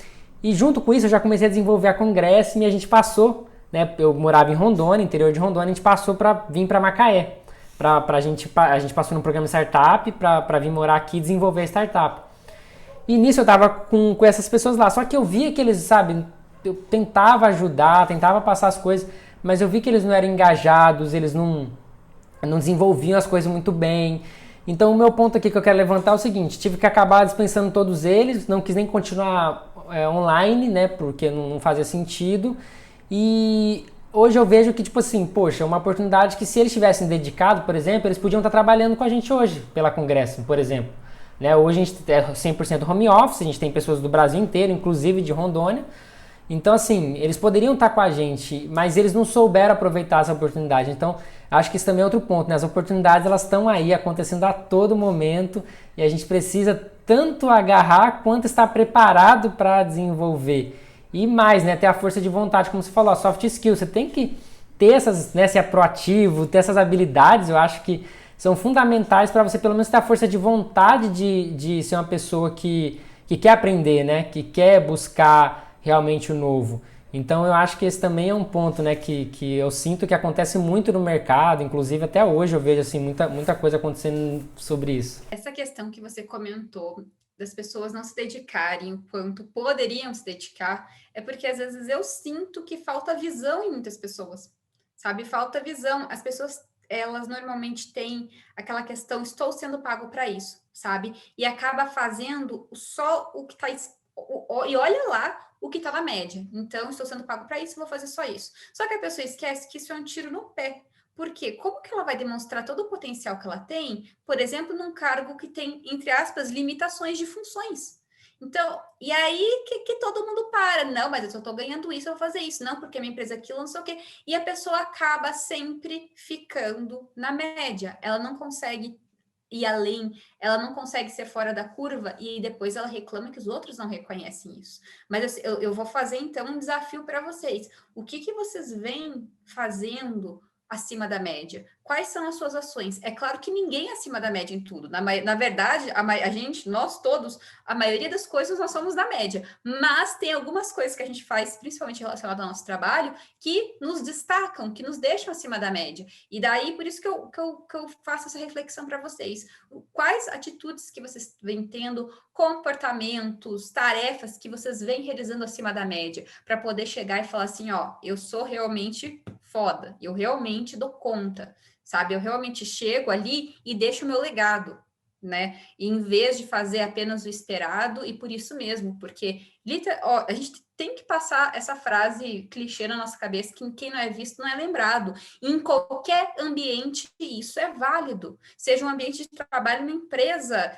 E junto com isso eu já comecei a desenvolver a Congresso e a gente passou, né? Eu morava em Rondônia, interior de Rondônia, a gente passou para vir para Macaé. A gente passou num programa startup para vir morar aqui e desenvolver a startup. E nisso eu tava com essas pessoas lá, só que eu via que eles, sabe, eu tentava ajudar, tentava passar as coisas, mas eu vi que eles não eram engajados, eles não desenvolviam as coisas muito bem. Então o meu ponto aqui que eu quero levantar é o seguinte, tive que acabar dispensando todos eles, não quis nem continuar online, né, porque não fazia sentido. E hoje eu vejo que, tipo assim, poxa, é uma oportunidade que se eles tivessem dedicado, por exemplo, eles podiam estar trabalhando com a gente hoje, pela Congresso, por exemplo. Né? Hoje a gente é 100% home office, a gente tem pessoas do Brasil inteiro, inclusive de Rondônia. Então, assim, eles poderiam estar com a gente, mas eles não souberam aproveitar essa oportunidade. Então, acho que isso também é outro ponto, né? As oportunidades, elas estão aí, acontecendo a todo momento, e a gente precisa tanto agarrar quanto estar preparado para desenvolver. E mais, né? Ter a força de vontade, como você falou, a soft skill. Você tem que ter essas, né? Ser proativo, ter essas habilidades, eu acho que são fundamentais para você pelo menos ter a força de vontade de ser uma pessoa que quer aprender, né? Que quer buscar realmente o novo. Então eu acho que esse também é um ponto, né, que eu sinto que acontece muito no mercado, inclusive até hoje eu vejo assim, muita coisa acontecendo sobre isso. Essa questão que você comentou das pessoas não se dedicarem o quanto poderiam se dedicar, é porque às vezes eu sinto que falta visão em muitas pessoas, sabe? Falta visão. As pessoas, elas normalmente têm aquela questão, estou sendo pago para isso, sabe? E acaba fazendo só o que está... E olha lá o que está na média. Então, estou sendo pago para isso, vou fazer só isso. Só que a pessoa esquece que isso é um tiro no pé. Por quê? Como que ela vai demonstrar todo o potencial que ela tem, por exemplo, num cargo que tem, entre aspas, limitações de funções? Então, e aí que todo mundo para. Não, mas eu só estou ganhando isso, eu vou fazer isso. Não, porque minha empresa é aquilo, não sei o quê. E a pessoa acaba sempre ficando na média. Ela não consegue ir além, ela não consegue ser fora da curva e depois ela reclama que os outros não reconhecem isso. Mas eu vou fazer então um desafio para vocês. O que vocês vêm fazendo acima da média? Quais são as suas ações? É claro que ninguém é acima da média em tudo. Na verdade, a gente, nós todos, a maioria das coisas nós somos da média. Mas tem algumas coisas que a gente faz, principalmente relacionado ao nosso trabalho, que nos destacam, que nos deixam acima da média. E daí, por isso que eu faço essa reflexão para vocês. Quais atitudes que vocês vêm tendo, comportamentos, tarefas que vocês vêm realizando acima da média, para poder chegar e falar assim, ó, eu sou realmente foda, eu realmente dou conta, sabe? Eu realmente chego ali e deixo o meu legado, né? E em vez de fazer apenas o esperado, e por isso mesmo, porque a gente tem que passar essa frase clichê na nossa cabeça, que quem não é visto não é lembrado. E em qualquer ambiente, isso é válido. Seja um ambiente de trabalho numa empresa,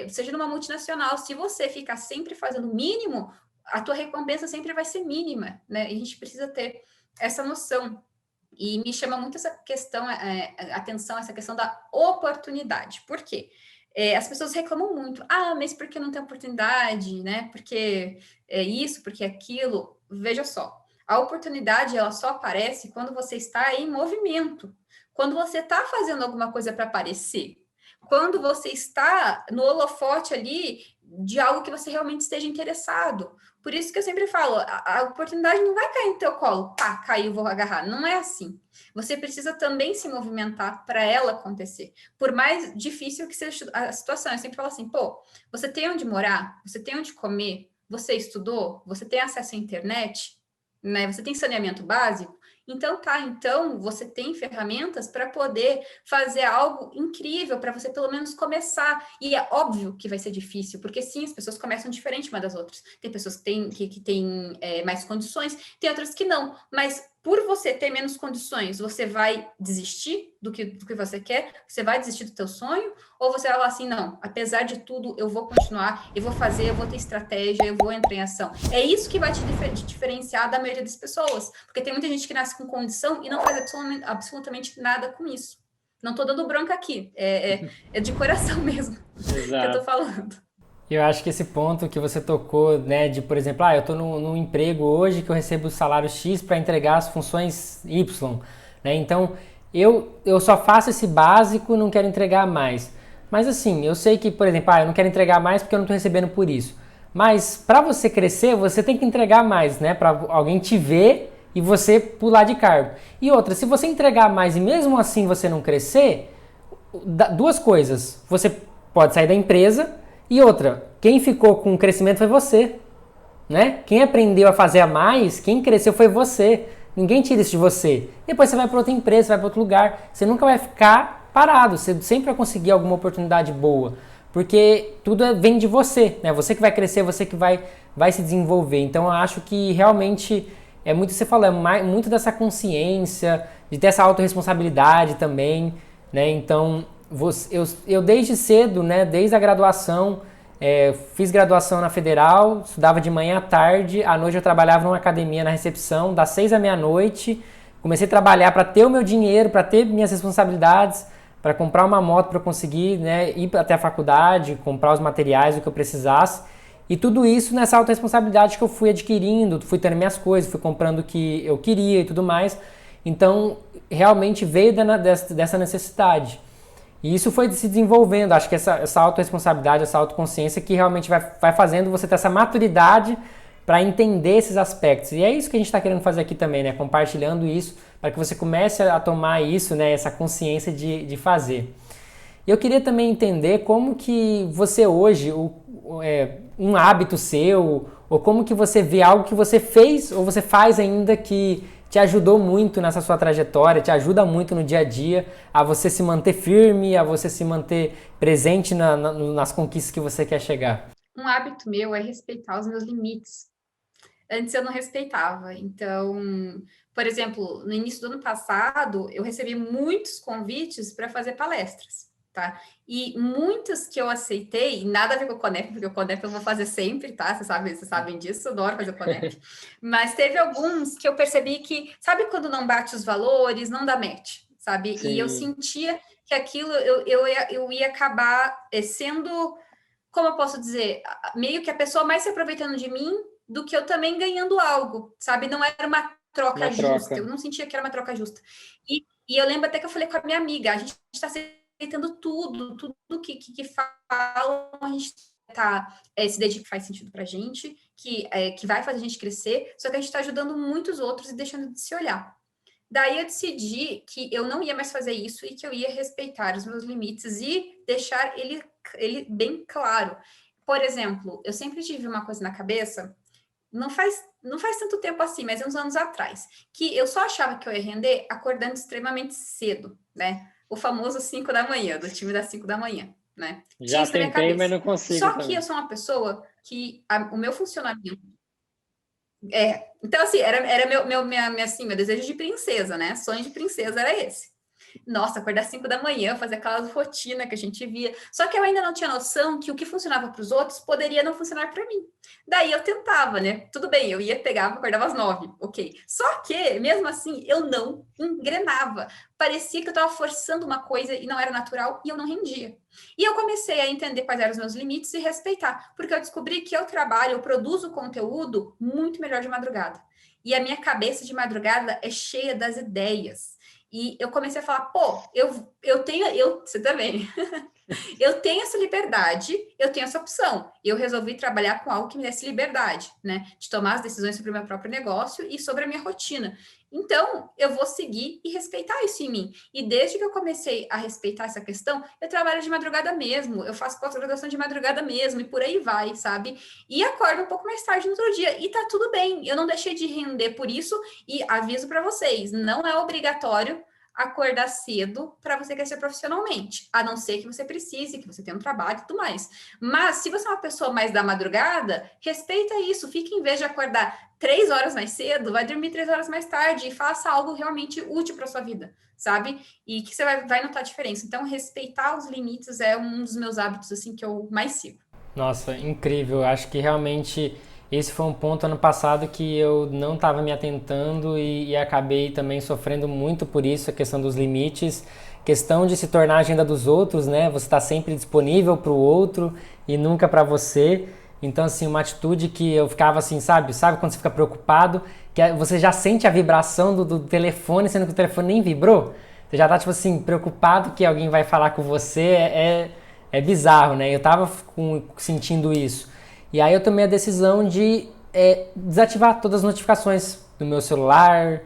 seja numa multinacional, se você ficar sempre fazendo o mínimo, a tua recompensa sempre vai ser mínima, né? E a gente precisa ter essa noção. E me chama muito essa questão, atenção, essa questão da oportunidade. Por quê? As pessoas reclamam muito. Ah, mas por que não tem oportunidade, né? Porque é isso, porque é aquilo. Veja só, a oportunidade ela só aparece quando você está em movimento, quando você está fazendo alguma coisa para aparecer. quando você está no holofote ali de algo que você realmente esteja interessado. Por isso que eu sempre falo, a oportunidade não vai cair no teu colo, pá, caiu, vou agarrar. Não é assim. Você precisa também se movimentar para ela acontecer. Por mais difícil que seja a situação, eu sempre falo assim, pô, você tem onde morar? Você tem onde comer? Você estudou? Você tem acesso à internet? Né? Você tem saneamento básico? Então tá, então você tem ferramentas para poder fazer algo incrível, para você pelo menos começar. E é óbvio que vai ser difícil, porque sim, as pessoas começam diferente uma das outras. Tem pessoas que têm mais condições, tem outras que não. Mas por você ter menos condições, você vai desistir do que você quer? Você vai desistir do teu sonho? Ou você vai falar assim, não, apesar de tudo, eu vou continuar, eu vou fazer, eu vou ter estratégia, eu vou entrar em ação. É isso que vai te diferenciar da maioria das pessoas. Porque tem muita gente que nasce com condição e não faz absolutamente nada com isso. Não estou dando bronca aqui, é de coração mesmo que eu estou Exato. falando. Eu acho que esse ponto que você tocou, né, de, por exemplo, eu estou num emprego hoje que eu recebo o salário X para entregar as funções Y, né? Então, eu só faço esse básico, não quero entregar mais. Mas assim, eu sei que, por exemplo, eu não quero entregar mais porque eu não estou recebendo por isso. Mas para você crescer, você tem que entregar mais, né? Para alguém te ver e você pular de cargo. E outra, se você entregar mais e mesmo assim você não crescer, duas coisas. Você pode sair da empresa e outra, quem ficou com o crescimento foi você, né? Quem aprendeu a fazer a mais, quem cresceu foi você. Ninguém tira isso de você. Depois você vai para outra empresa, vai para outro lugar. Você nunca vai ficar parado. Você sempre vai conseguir alguma oportunidade boa. Porque tudo vem de você, né? Você que vai crescer, você que vai se desenvolver. Então eu acho que realmente é muito, você falou, muito dessa consciência, de ter essa autorresponsabilidade também, né? Então eu desde cedo, né? Desde a graduação, fiz graduação na Federal, estudava de manhã à tarde, à noite eu trabalhava numa academia na recepção, das 6 à meia-noite. Comecei a trabalhar para ter o meu dinheiro, para ter minhas responsabilidades, para comprar uma moto para eu conseguir, né, ir até a faculdade, comprar os materiais, o que eu precisasse. E tudo isso nessa autorresponsabilidade que eu fui adquirindo, fui tendo minhas coisas, fui comprando o que eu queria e tudo mais. Então, realmente veio dessa necessidade. E isso foi se desenvolvendo, acho que essa autorresponsabilidade, essa autoconsciência que realmente vai fazendo você ter essa maturidade para entender esses aspectos. E é isso que a gente está querendo fazer aqui também, né? Compartilhando isso, para que você comece a tomar isso, né? Essa consciência de fazer. Eu queria também entender como que você hoje, um hábito seu, ou como que você vê algo que você fez ou você faz ainda que te ajudou muito nessa sua trajetória, te ajuda muito no dia a dia a você se manter firme, a você se manter presente nas conquistas que você quer chegar. Um hábito meu é respeitar os meus limites. Antes eu não respeitava. Então, por exemplo, no início do ano passado, eu recebi muitos convites para fazer palestras, tá? E muitas que eu aceitei, nada a ver com o Conep, porque o Conep eu vou fazer sempre, tá? Vocês sabem disso, eu adoro fazer o Conep. Mas teve alguns que eu percebi que, sabe quando não bate os valores, não dá match, sabe? E eu Sim, sentia que aquilo eu ia acabar sendo, como eu posso dizer, meio que a pessoa mais se aproveitando de mim do que eu também ganhando algo, sabe? Não era uma troca uma justa, troca. eu não sentia que era uma troca justa. E eu lembro até que eu falei com a minha amiga, a gente está aceitando tudo que falam, a gente tá, se dedica que faz sentido pra gente, que vai fazer a gente crescer, só que a gente está ajudando muitos outros e deixando de se olhar. Daí eu decidi que eu não ia mais fazer isso e que eu ia respeitar os meus limites e deixar ele bem claro. Por exemplo, eu sempre tive uma coisa na cabeça, não faz tanto tempo assim, mas uns anos atrás, que eu só achava que eu ia render acordando extremamente cedo, né? O famoso 5 da manhã, do time das 5 da manhã, né? Tinha Já isso na minha tentei, mas cabeça. não consigo Só que eu também. sou uma pessoa que o meu funcionamento então, assim, era assim, meu desejo de princesa, né? Sonho de princesa era esse. Nossa, acordar às 5 da manhã, fazer aquela rotina que a gente via. Só que eu ainda não tinha noção que o que funcionava para os outros poderia não funcionar para mim. Daí eu tentava, né? Tudo bem, eu ia, pegava, acordava às 9, ok. Só que, mesmo assim, eu não engrenava. Parecia que eu estava forçando uma coisa e não era natural e eu não rendia. E eu comecei a entender quais eram os meus limites e respeitar, porque eu descobri que eu trabalho, eu produzo conteúdo muito melhor de madrugada. E a minha cabeça de madrugada é cheia das ideias. E eu comecei a falar, pô, você também. Eu tenho essa liberdade, eu tenho essa opção. Eu resolvi trabalhar com algo que me desse liberdade, né? De tomar as decisões sobre o meu próprio negócio e sobre a minha rotina. Então, eu vou seguir e respeitar isso em mim. E desde que eu comecei a respeitar essa questão, eu trabalho de madrugada mesmo, eu faço pós-graduação de madrugada mesmo, e por aí vai, sabe? E acordo um pouco mais tarde no outro dia, e tá tudo bem. Eu não deixei de render por isso, e aviso para vocês, não é obrigatório acordar cedo para você crescer profissionalmente, a não ser que você precise, que você tenha um trabalho e tudo mais. Mas se você é uma pessoa mais da madrugada, respeita isso, fique em vez de acordar 3 horas mais cedo, vai dormir 3 horas mais tarde e faça algo realmente útil para sua vida, sabe? E que você vai notar a diferença. Então, respeitar os limites é um dos meus hábitos, assim, que eu mais sigo. Nossa, incrível. Acho que realmente esse foi um ponto ano passado que eu não estava me atentando e acabei também sofrendo muito por isso, a questão dos limites, questão de se tornar a agenda dos outros, né? Você está sempre disponível para o outro e nunca para você. Então, assim, uma atitude que eu ficava assim, sabe quando você fica preocupado, que você já sente a vibração do telefone, sendo que o telefone nem vibrou? Você já tá, tipo assim, preocupado que alguém vai falar com você, é bizarro, né? Eu tava sentindo isso. E aí eu tomei a decisão de desativar todas as notificações do meu celular,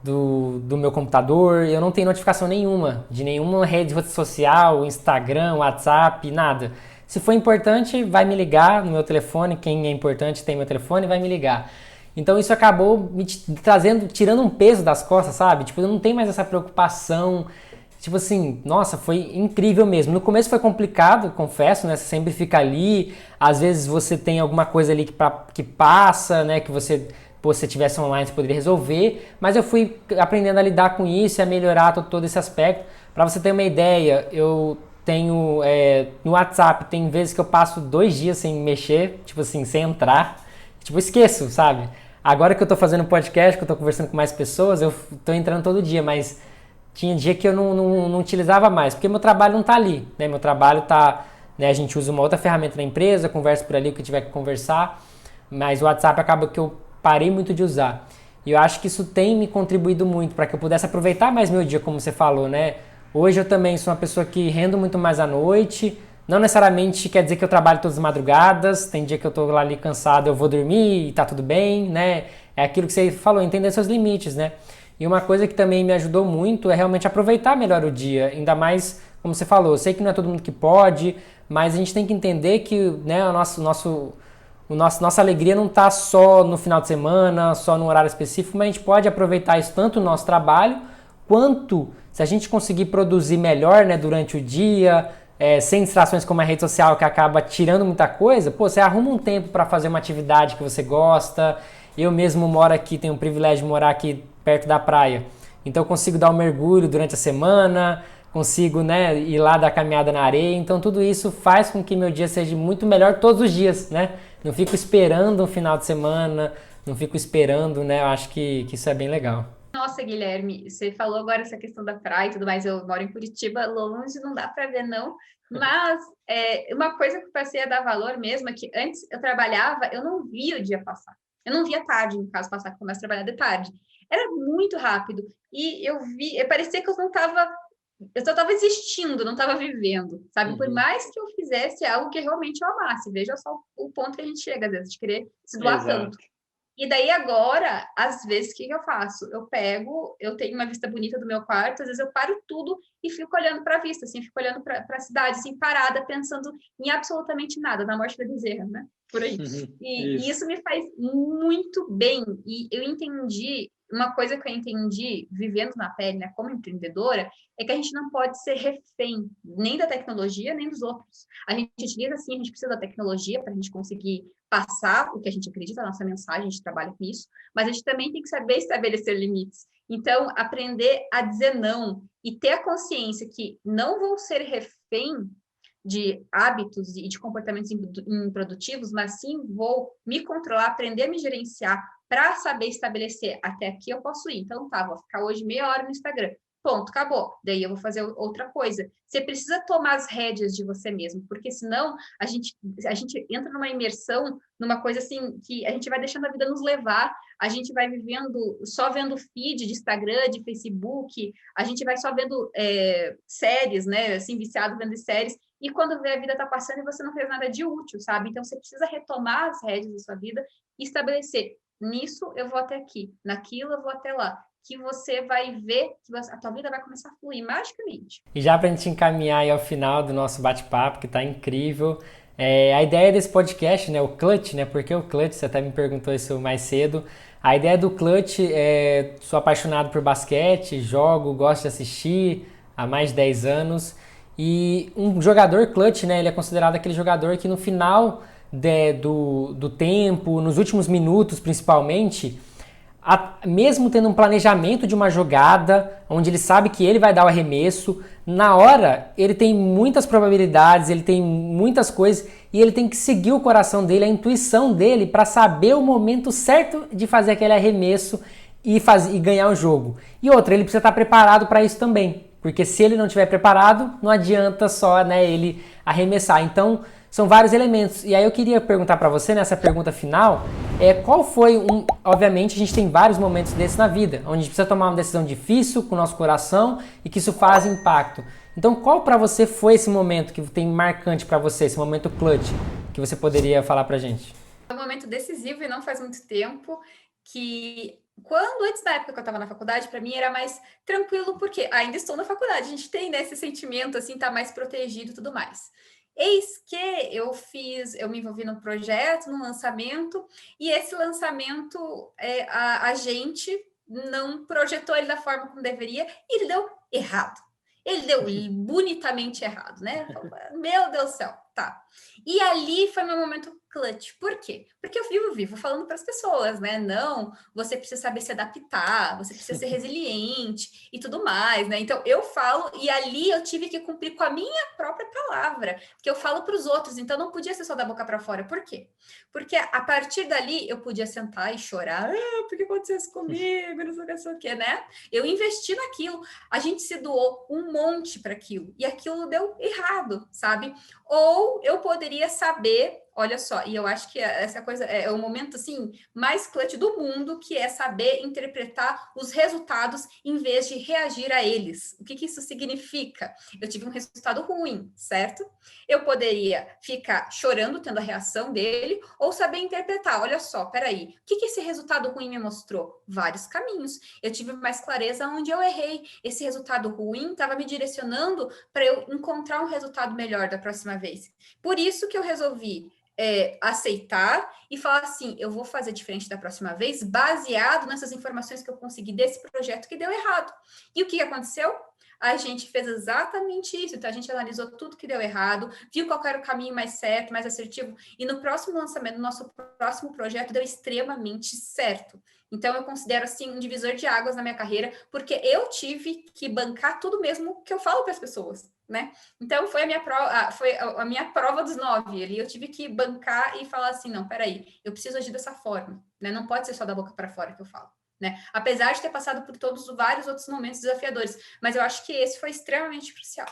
do meu computador. Eu não tenho notificação nenhuma, de nenhuma rede social, Instagram, WhatsApp, nada. Se for importante, vai me ligar no meu telefone. Quem é importante tem meu telefone, vai me ligar. Então isso acabou me trazendo, tirando um peso das costas, sabe? Tipo, eu não tenho mais essa preocupação. Tipo assim, nossa, foi incrível mesmo. No começo foi complicado, confesso, né? Você sempre fica ali, às vezes você tem alguma coisa ali que passa, né? Que você, pô, se tivesse online você poderia resolver, mas eu fui aprendendo a lidar com isso e a melhorar todo esse aspecto. Para você ter uma ideia, eu tenho no WhatsApp, tem vezes que eu passo 2 dias sem mexer, tipo assim, sem entrar, tipo, esqueço, sabe? Agora que eu tô fazendo podcast, que eu tô conversando com mais pessoas, eu tô entrando todo dia, mas tinha dia que eu não utilizava mais, porque meu trabalho não tá ali, né? Meu trabalho tá, né, a gente usa uma outra ferramenta na empresa, conversa por ali o que tiver que conversar, mas o WhatsApp acaba que eu parei muito de usar. E eu acho que isso tem me contribuído muito para que eu pudesse aproveitar mais meu dia, como você falou, né? Hoje eu também sou uma pessoa que rendo muito mais à noite, não necessariamente quer dizer que eu trabalho todas as madrugadas, tem dia que eu tô lá ali cansado, eu vou dormir e tá tudo bem, né? É aquilo que você falou, entender seus limites, né? E uma coisa que também me ajudou muito é realmente aproveitar melhor o dia, ainda mais, como você falou, eu sei que não é todo mundo que pode, mas a gente tem que entender que, né, nossa alegria não está só no final de semana, só no horário específico, mas a gente pode aproveitar isso tanto no nosso trabalho, quanto se a gente conseguir produzir melhor, né, durante o dia, sem distrações como a rede social que acaba tirando muita coisa, pô, você arruma um tempo para fazer uma atividade que você gosta. Eu mesmo moro aqui, tenho o privilégio de morar aqui perto da praia. Então eu consigo dar um mergulho durante a semana, consigo, né, ir lá dar caminhada na areia. Então tudo isso faz com que meu dia seja muito melhor todos os dias, né? Não fico esperando um final de semana, não fico esperando, né? Eu acho que isso é bem legal. Nossa, Guilherme, você falou agora essa questão da praia e tudo mais. Eu moro em Curitiba, longe, não dá para ver, não. Mas uma coisa que eu passei a dar valor mesmo é que antes eu trabalhava, eu não via o dia passar. Eu não via a tarde, no caso, passar, que eu começo a trabalhar de tarde. Era muito rápido. E parecia que eu só estava existindo, não estava vivendo, sabe? Por Uhum. mais que eu fizesse algo que realmente eu amasse. Veja só o ponto que a gente chega, às vezes, de querer se doar tanto. Exato. E daí agora, às vezes, o que eu faço? Eu tenho uma vista bonita do meu quarto, às vezes eu paro tudo e fico olhando para a vista, assim, fico olhando para a cidade, assim, parada, pensando em absolutamente nada, na morte da Bezerra, né? Por aí. E Isso. isso me faz muito bem. E eu entendi, uma coisa que eu entendi, vivendo na pele, né, como empreendedora, é que a gente não pode ser refém nem da tecnologia, nem dos outros. A gente utiliza, assim, a gente precisa da tecnologia para a gente conseguir passar o que a gente acredita, a nossa mensagem, a gente trabalha com isso, mas a gente também tem que saber estabelecer limites. Então, aprender a dizer não e ter a consciência que não vou ser refém de hábitos e de comportamentos improdutivos, mas sim vou me controlar, aprender a me gerenciar para saber estabelecer até aqui eu posso ir. Então, tá, vou ficar hoje meia hora no Instagram. Ponto, acabou. Daí eu vou fazer outra coisa. Você precisa tomar as rédeas de você mesmo, porque senão a gente entra numa imersão, numa coisa assim, que a gente vai deixando a vida nos levar, a gente vai vivendo, só vendo feed de Instagram, de Facebook, a gente vai só vendo séries, né, assim, viciado vendo séries, e quando vê a vida tá passando e você não fez nada de útil, sabe? Então você precisa retomar as rédeas da sua vida e estabelecer, nisso eu vou até aqui, naquilo eu vou até lá, que você vai ver que a tua vida vai começar a fluir magicamente. E já para a gente encaminhar aí ao final do nosso bate-papo, que está incrível, a ideia desse podcast, né, o Clutch, né, porque o Clutch, você até me perguntou isso mais cedo, a ideia do Clutch é, sou apaixonado por basquete, jogo, gosto de assistir há mais de 10 anos, e um jogador clutch, né, ele é considerado aquele jogador que no final do tempo, nos últimos minutos principalmente, mesmo tendo um planejamento de uma jogada, onde ele sabe que ele vai dar o arremesso, na hora ele tem muitas probabilidades, ele tem muitas coisas e ele tem que seguir o coração dele, a intuição dele para saber o momento certo de fazer aquele arremesso e ganhar o jogo. E outra, ele precisa estar preparado para isso também, porque se ele não estiver preparado, não adianta só, né, ele arremessar. Então, são vários elementos. E aí eu queria perguntar para você, nessa pergunta final, qual foi Obviamente, a gente tem vários momentos desses na vida, onde a gente precisa tomar uma decisão difícil com o nosso coração e que isso faz impacto. Então, qual para você foi esse momento que tem marcante para você, esse momento clutch, que você poderia falar pra gente? É um momento decisivo e não faz muito tempo, que antes da época que eu estava na faculdade, para mim era mais tranquilo, porque ainda estou na faculdade, a gente tem, né, esse sentimento, assim, tá mais protegido e tudo mais. Eis que eu me envolvi num projeto, num lançamento, e esse lançamento, a gente não projetou ele da forma como deveria, e ele deu errado. Ele deu bonitamente errado, né? Meu Deus do céu, tá. E ali foi meu momento clutch. Por quê? Porque eu vivo falando para as pessoas, né? Não, você precisa saber se adaptar, você precisa ser resiliente e tudo mais, né? Então eu falo e ali eu tive que cumprir com a minha própria palavra, que eu falo para os outros, então não podia ser só da boca para fora. Por quê? Porque a partir dali eu podia sentar e chorar, por que aconteceu isso comigo, não sei o que, né? Eu investi naquilo, a gente se doou um monte para aquilo e aquilo deu errado, sabe? Ou eu poderia saber, olha só, e eu acho que essa coisa é o momento assim mais clutch do mundo, que é saber interpretar os resultados em vez de reagir a eles. O que isso significa? Eu tive um resultado ruim, certo? Eu poderia ficar chorando tendo a reação dele, ou saber interpretar, olha só, peraí, o que esse resultado ruim me mostrou? Vários caminhos. Eu tive mais clareza onde eu errei. Esse resultado ruim estava me direcionando para eu encontrar um resultado melhor da próxima vez. Por isso que eu resolvi aceitar e falar assim, eu vou fazer diferente da próxima vez, baseado nessas informações que eu consegui desse projeto que deu errado. E o que aconteceu? A gente fez exatamente isso. Então, a gente analisou tudo que deu errado, viu qual era o caminho mais certo, mais assertivo, e no próximo lançamento, no nosso próximo projeto, deu extremamente certo. Então, eu considero, assim, um divisor de águas na minha carreira, porque eu tive que bancar tudo mesmo que eu falo para as pessoas, né? Então, foi a minha prova dos 9 ali. Eu tive que bancar e falar assim, não, peraí, eu preciso agir dessa forma, né? Não pode ser só da boca para fora que eu falo. Né? Apesar de ter passado por vários outros momentos desafiadores, mas eu acho que esse foi extremamente crucial.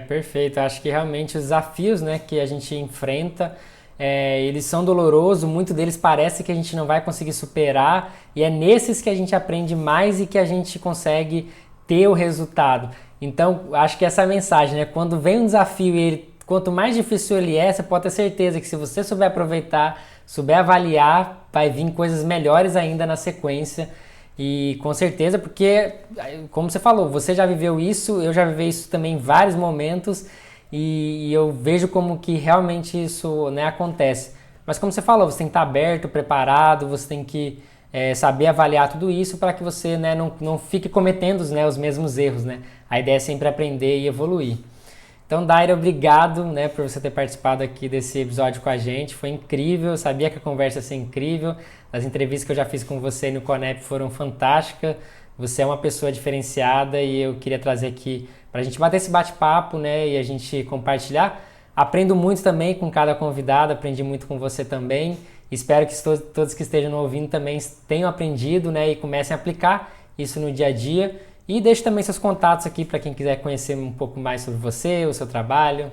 Perfeito. Acho que realmente os desafios, né, que a gente enfrenta, eles são dolorosos, muito deles parece que a gente não vai conseguir superar, e é nesses que a gente aprende mais e que a gente consegue ter o resultado. Então, acho que essa é a mensagem, né? Quando vem um desafio e quanto mais difícil ele é, você pode ter certeza que se você souber aproveitar, souber avaliar, vai vir coisas melhores ainda na sequência. E com certeza, porque, como você falou, você já viveu isso, eu já vivi isso também em vários momentos, e eu vejo como que realmente isso, né, acontece. Mas como você falou, você tem que estar aberto, preparado, você tem que saber avaliar tudo isso para que você, né, não fique cometendo, né, os mesmos erros. Né? A ideia é sempre aprender e evoluir. Então, Daira, obrigado, né, por você ter participado aqui desse episódio com a gente. Foi incrível, eu sabia que a conversa ia ser incrível. As entrevistas que eu já fiz com você no Conep foram fantásticas. Você é uma pessoa diferenciada e eu queria trazer aqui para a gente bater esse bate-papo, né, e a gente compartilhar. Aprendo muito também com cada convidado, aprendi muito com você também. Espero que todos que estejam ouvindo também tenham aprendido, né, e comecem a aplicar isso no dia a dia. E deixe também seus contatos aqui para quem quiser conhecer um pouco mais sobre você, o seu trabalho.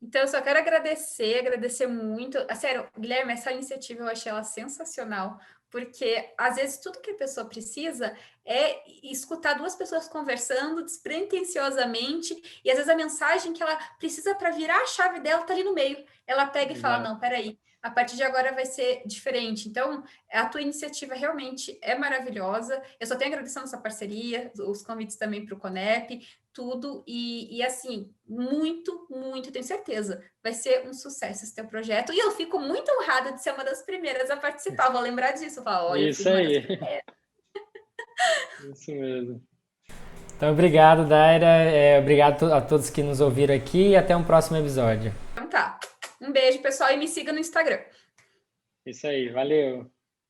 Então, eu só quero agradecer muito. Sério, Guilherme, essa iniciativa eu achei ela sensacional, porque às vezes tudo que a pessoa precisa é escutar duas pessoas conversando despretensiosamente, e às vezes a mensagem que ela precisa para virar a chave dela tá ali no meio. Ela pega e fala: Exato. não, peraí, a partir de agora vai ser diferente. Então, a tua iniciativa realmente é maravilhosa. Eu só tenho a agradecer a nossa parceria, os convites também para o Conep, tudo. E assim, muito, tenho certeza, vai ser um sucesso esse teu projeto. E eu fico muito honrada de ser uma das primeiras a participar. Vou lembrar disso. Eu falo, olha, eu fui Isso uma das aí. primeiras. Isso mesmo. Então, obrigado, Daira. Obrigado a todos que nos ouviram aqui e até um próximo episódio. Então tá. Um beijo, pessoal, e me siga no Instagram. Isso aí. Valeu.